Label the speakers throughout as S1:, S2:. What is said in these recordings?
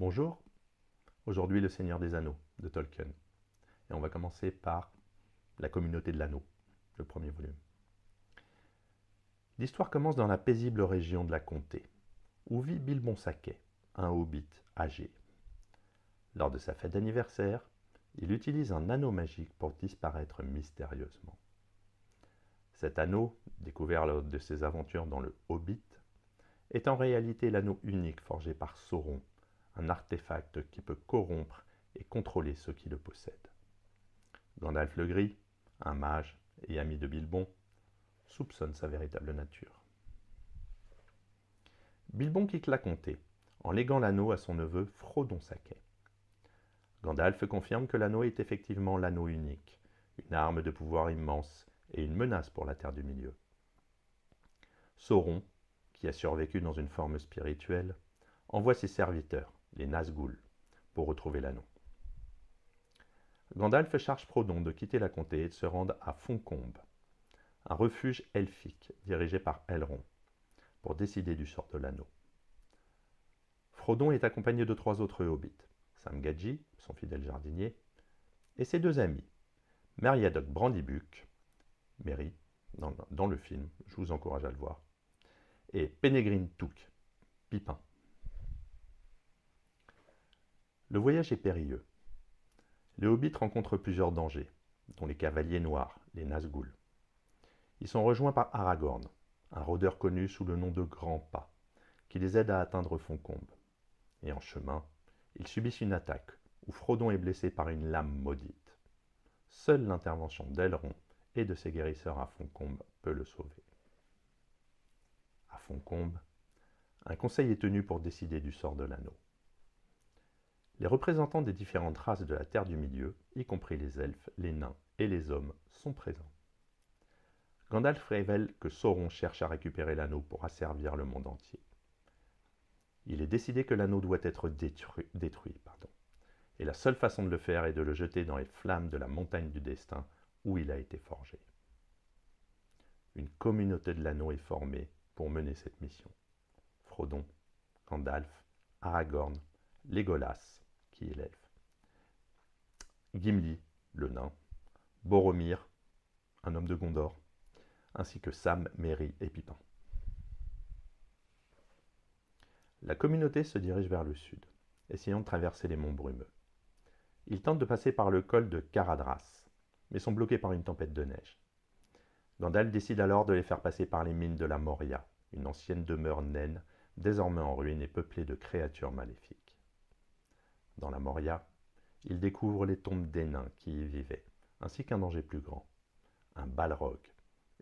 S1: Bonjour, aujourd'hui le Seigneur des Anneaux de Tolkien. Et on va commencer par La communauté de l'anneau, le premier volume. L'histoire commence dans la paisible région de la Comté, où vit Bilbon Saquet, un hobbit âgé. Lors de sa fête d'anniversaire, il utilise un anneau magique pour disparaître mystérieusement. Cet anneau, découvert lors de ses aventures dans le Hobbit, est en réalité l'anneau unique forgé par Sauron, un artefact qui peut corrompre et contrôler ceux qui le possèdent. Gandalf le Gris, un mage et ami de Bilbon, soupçonne sa véritable nature. Bilbon quitte la comté, en léguant l'anneau à son neveu Frodon Saquet. Gandalf confirme que l'anneau est effectivement l'anneau unique, une arme de pouvoir immense et une menace pour la Terre du Milieu. Sauron, qui a survécu dans une forme spirituelle, envoie ses serviteurs, les Nazgûl, pour retrouver l'anneau. Gandalf charge Frodon de quitter la comté et de se rendre à Fontcombe, un refuge elfique dirigé par Elrond, pour décider du sort de l'anneau. Frodon est accompagné de 3 autres hobbits, Sam Gadji, son fidèle jardinier, et ses 2 amis, Meriadoc Brandybuck, Merry, dans le film, je vous encourage à le voir, et Penegrin Took, Pipin. Le voyage est périlleux. Les hobbits rencontrent plusieurs dangers, dont les cavaliers noirs, les Nazgûl. Ils sont rejoints par Aragorn, un rôdeur connu sous le nom de Grand Pas, qui les aide à atteindre Fontcombe. Et en chemin, ils subissent une attaque, où Frodon est blessé par une lame maudite. Seule l'intervention d'Elrond et de ses guérisseurs à Fontcombe peut le sauver. À Fontcombe, un conseil est tenu pour décider du sort de l'anneau. Les représentants des différentes races de la Terre du Milieu, y compris les elfes, les nains et les hommes, sont présents. Gandalf révèle que Sauron cherche à récupérer l'anneau pour asservir le monde entier. Il est décidé que l'anneau doit être détruit, et la seule façon de le faire est de le jeter dans les flammes de la montagne du destin où il a été forgé. Une communauté de l'anneau est formée pour mener cette mission. Frodon, Gandalf, Aragorn, Legolas, qui est l'elfe, Gimli, le nain, Boromir, un homme de Gondor, ainsi que Sam, Merry et Pipin. La communauté se dirige vers le sud, essayant de traverser les monts brumeux. Ils tentent de passer par le col de Caradhras, mais sont bloqués par une tempête de neige. Gandalf décide alors de les faire passer par les mines de la Moria, une ancienne demeure naine, désormais en ruine et peuplée de créatures maléfiques. Dans la Moria, ils découvrent les tombes des nains qui y vivaient, ainsi qu'un danger plus grand, un Balrog,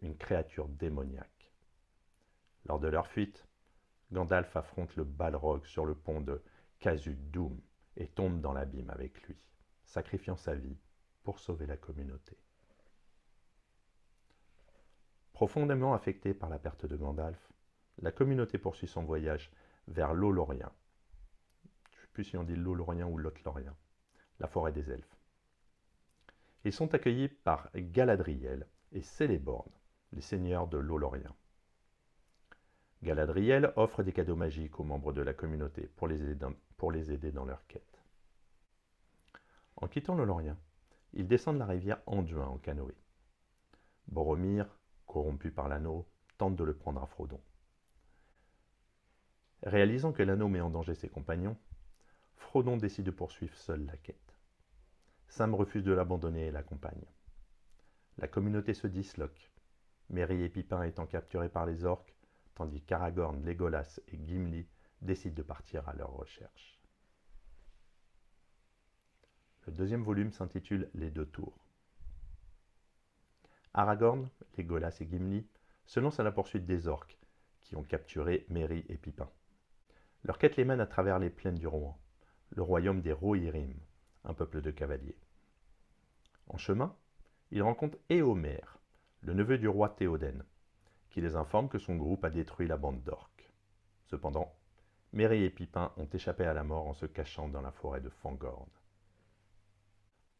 S1: une créature démoniaque. Lors de leur fuite, Gandalf affronte le Balrog sur le pont de Khazad-dûm et tombe dans l'abîme avec lui, sacrifiant sa vie pour sauver la communauté. Profondément affectée par la perte de Gandalf, la communauté poursuit son voyage vers l'Olorien. Je ne sais plus si on dit l'Olorien ou l'Othlorien, la forêt des elfes. Ils sont accueillis par Galadriel et Celeborn, les seigneurs de l'Olorien. Galadriel offre des cadeaux magiques aux membres de la communauté pour les aider dans leur quête. En quittant l'Olorien, ils descendent la rivière Anduin en canoë. Boromir, corrompu par l'anneau, tente de le prendre à Frodon. Réalisant que l'anneau met en danger ses compagnons, Frodon décide de poursuivre seul la quête. Sam refuse de l'abandonner et l'accompagne. La communauté se disloque, Merry et Pipin étant capturés par les orques, tandis qu'Aragorn, Legolas et Gimli décident de partir à leur recherche. Le deuxième volume s'intitule Les Deux Tours. Aragorn, Legolas et Gimli se lancent à la poursuite des orques, qui ont capturé Merry et Pipin. Leur quête les mène à travers les plaines du Rohan, le royaume des Rohirrim, un peuple de cavaliers. En chemin, ils rencontrent Éomer, le neveu du roi Théoden, qui les informe que son groupe a détruit la bande d'orques. Cependant, Merry et Pipin ont échappé à la mort en se cachant dans la forêt de Fangorn.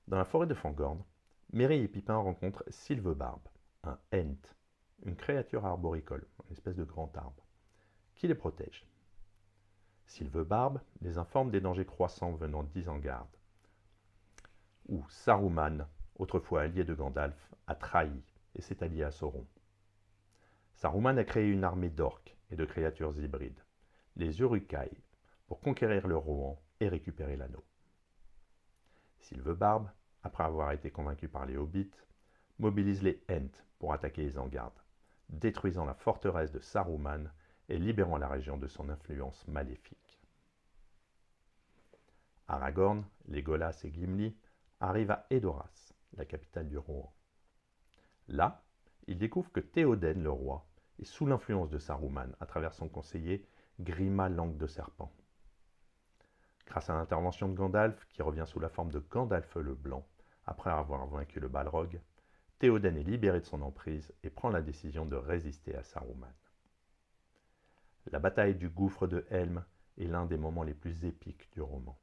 S1: Dans la forêt de Fangorn, Merry et Pipin rencontrent Sylvebarbe, un Ent, une créature arboricole, une espèce de grand arbre, qui les protège. Sylvebarbe les informe des dangers croissants venant d'Isengard, où Saruman, autrefois allié de Gandalf, a trahi et s'est allié à Sauron. Saruman a créé une armée d'orques et de créatures hybrides, les Uruk-hai, pour conquérir le Rohan et récupérer l'anneau. Sylvebarbe, après avoir été convaincu par les Hobbits, mobilise les Ents pour attaquer Isengard, détruisant la forteresse de Saruman et libérant la région de son influence maléfique. Aragorn, Legolas et Gimli arrivent à Edoras, la capitale du Rohan. Là, ils découvrent que Théoden le roi est sous l'influence de Saruman à travers son conseiller Grima Langue de Serpent. Grâce à l'intervention de Gandalf, qui revient sous la forme de Gandalf le Blanc, après avoir vaincu le Balrog, Théoden est libéré de son emprise et prend la décision de résister à Saruman. La bataille du gouffre de Helm est l'un des moments les plus épiques du roman.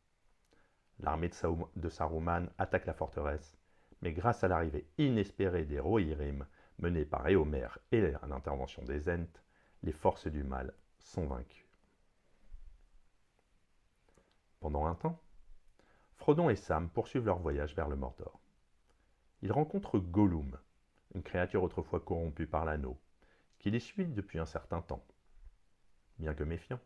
S1: L'armée de Saruman attaque la forteresse, mais grâce à l'arrivée inespérée des Rohirrim, menée par Éomer et à l'intervention des Ents, les forces du mal sont vaincues. Pendant un temps, Frodon et Sam poursuivent leur voyage vers le Mordor. Ils rencontrent Gollum, une créature autrefois corrompue par l'anneau, qui les suit depuis un certain temps. Bien que méfiants,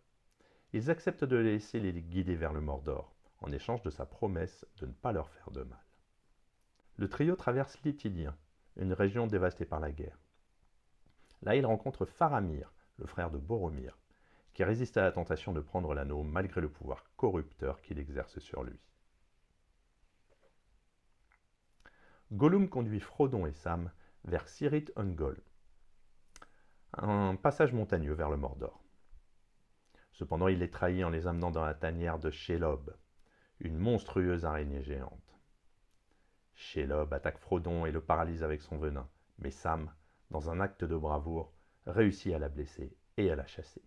S1: ils acceptent de laisser les guider vers le Mordor, en échange de sa promesse de ne pas leur faire de mal. Le trio traverse l'Ithilien, une région dévastée par la guerre. Là, ils rencontrent Faramir, le frère de Boromir, qui résiste à la tentation de prendre l'anneau malgré le pouvoir corrupteur qu'il exerce sur lui. Gollum conduit Frodon et Sam vers Cirith Ungol, un passage montagneux vers le Mordor. Cependant, il les trahit en les amenant dans la tanière de Shelob, une monstrueuse araignée géante. Shelob attaque Frodon et le paralyse avec son venin, mais Sam, dans un acte de bravoure, réussit à la blesser et à la chasser.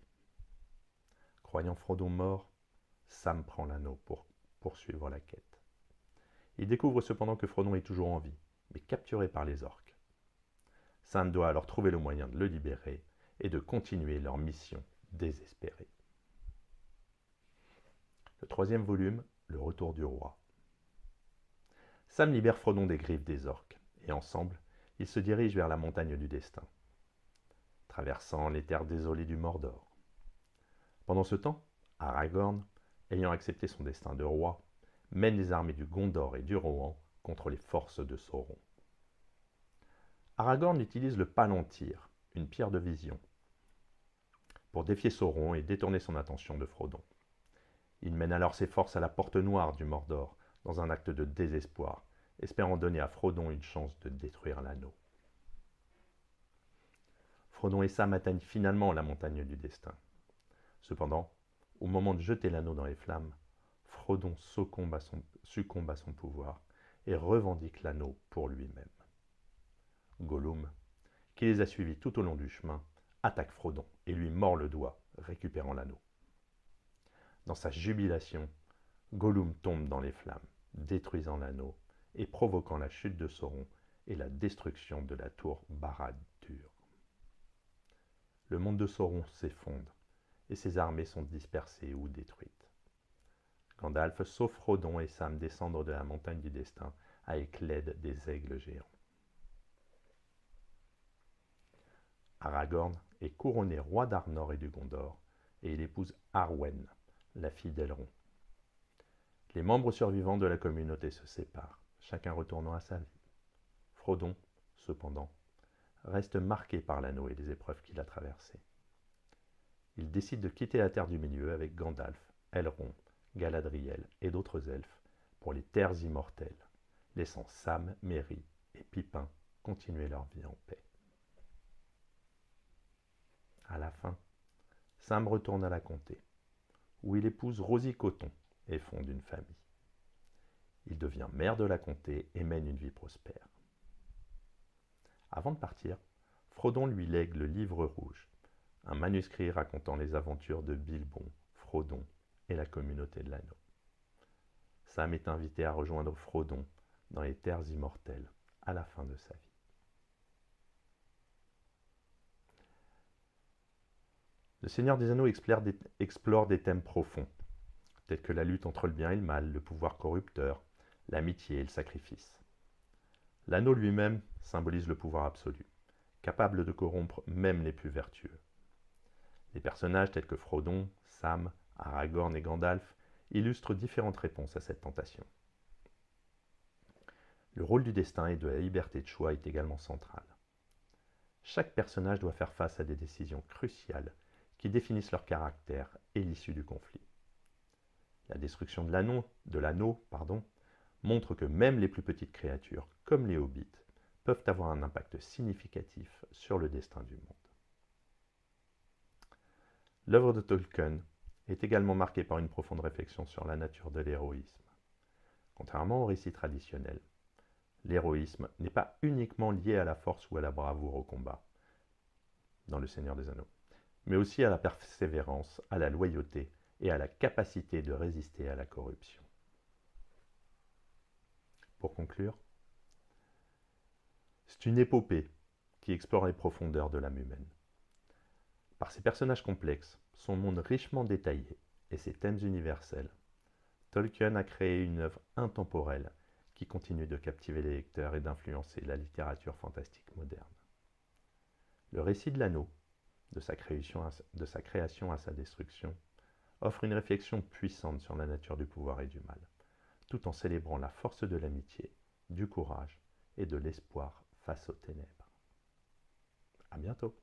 S1: Croyant Frodon mort, Sam prend l'anneau pour poursuivre la quête. Il découvre cependant que Frodon est toujours en vie, mais capturé par les orques. Sam doit alors trouver le moyen de le libérer et de continuer leur mission désespérée. Le troisième volume, Le Retour du Roi. Sam libère Frodon des griffes des orques, et ensemble, ils se dirigent vers la montagne du destin, traversant les terres désolées du Mordor. Pendant ce temps, Aragorn, ayant accepté son destin de roi, mène les armées du Gondor et du Rohan contre les forces de Sauron. Aragorn utilise le Palantir, une pierre de vision, pour défier Sauron et détourner son attention de Frodon. Il mène alors ses forces à la porte noire du Mordor, dans un acte de désespoir, espérant donner à Frodon une chance de détruire l'anneau. Frodon et Sam atteignent finalement la montagne du destin. Cependant, au moment de jeter l'anneau dans les flammes, Frodon succombe à son pouvoir et revendique l'anneau pour lui-même. Gollum, qui les a suivis tout au long du chemin, attaque Frodon et lui mord le doigt, récupérant l'anneau. Dans sa jubilation, Gollum tombe dans les flammes, détruisant l'anneau et provoquant la chute de Sauron et la destruction de la tour Barad-dûr. Le monde de Sauron s'effondre et ses armées sont dispersées ou détruites. Gandalf sauve Frodon et Sam descendre de la montagne du destin avec l'aide des aigles géants. Aragorn est couronné roi d'Arnor et du Gondor, et il épouse Arwen, la fille d'Elrond. Les membres survivants de la communauté se séparent, chacun retournant à sa vie. Frodon, cependant, reste marqué par l'anneau et les épreuves qu'il a traversées. Il décide de quitter la Terre du Milieu avec Gandalf, Elrond, Galadriel et d'autres elfes pour les terres immortelles, laissant Sam, Merry et Pippin continuer leur vie en paix. À la fin, Sam retourne à la comté, où il épouse Rosie Coton et fonde une famille. Il devient maire de la comté et mène une vie prospère. Avant de partir, Frodon lui lègue le Livre Rouge, un manuscrit racontant les aventures de Bilbon, Frodon et la communauté de l'Anneau. Sam est invité à rejoindre Frodon dans les terres immortelles à la fin de sa vie. Le Seigneur des Anneaux explore des thèmes profonds, tels que la lutte entre le bien et le mal, le pouvoir corrupteur, l'amitié et le sacrifice. L'anneau lui-même symbolise le pouvoir absolu, capable de corrompre même les plus vertueux. Les personnages tels que Frodon, Sam, Aragorn et Gandalf illustrent différentes réponses à cette tentation. Le rôle du destin et de la liberté de choix est également central. Chaque personnage doit faire face à des décisions cruciales qui définissent leur caractère et l'issue du conflit. La destruction de l'anneau, montre que même les plus petites créatures, comme les hobbits, peuvent avoir un impact significatif sur le destin du monde. L'œuvre de Tolkien est également marquée par une profonde réflexion sur la nature de l'héroïsme. Contrairement au récit traditionnel, l'héroïsme n'est pas uniquement lié à la force ou à la bravoure au combat, dans Le Seigneur des Anneaux, mais aussi à la persévérance, à la loyauté et à la capacité de résister à la corruption. Pour conclure, c'est une épopée qui explore les profondeurs de l'âme humaine. Par ses personnages complexes, son monde richement détaillé et ses thèmes universels, Tolkien a créé une œuvre intemporelle qui continue de captiver les lecteurs et d'influencer la littérature fantastique moderne. Le récit de l'anneau, de sa création à sa destruction, offre une réflexion puissante sur la nature du pouvoir et du mal, tout en célébrant la force de l'amitié, du courage et de l'espoir face aux ténèbres. À bientôt.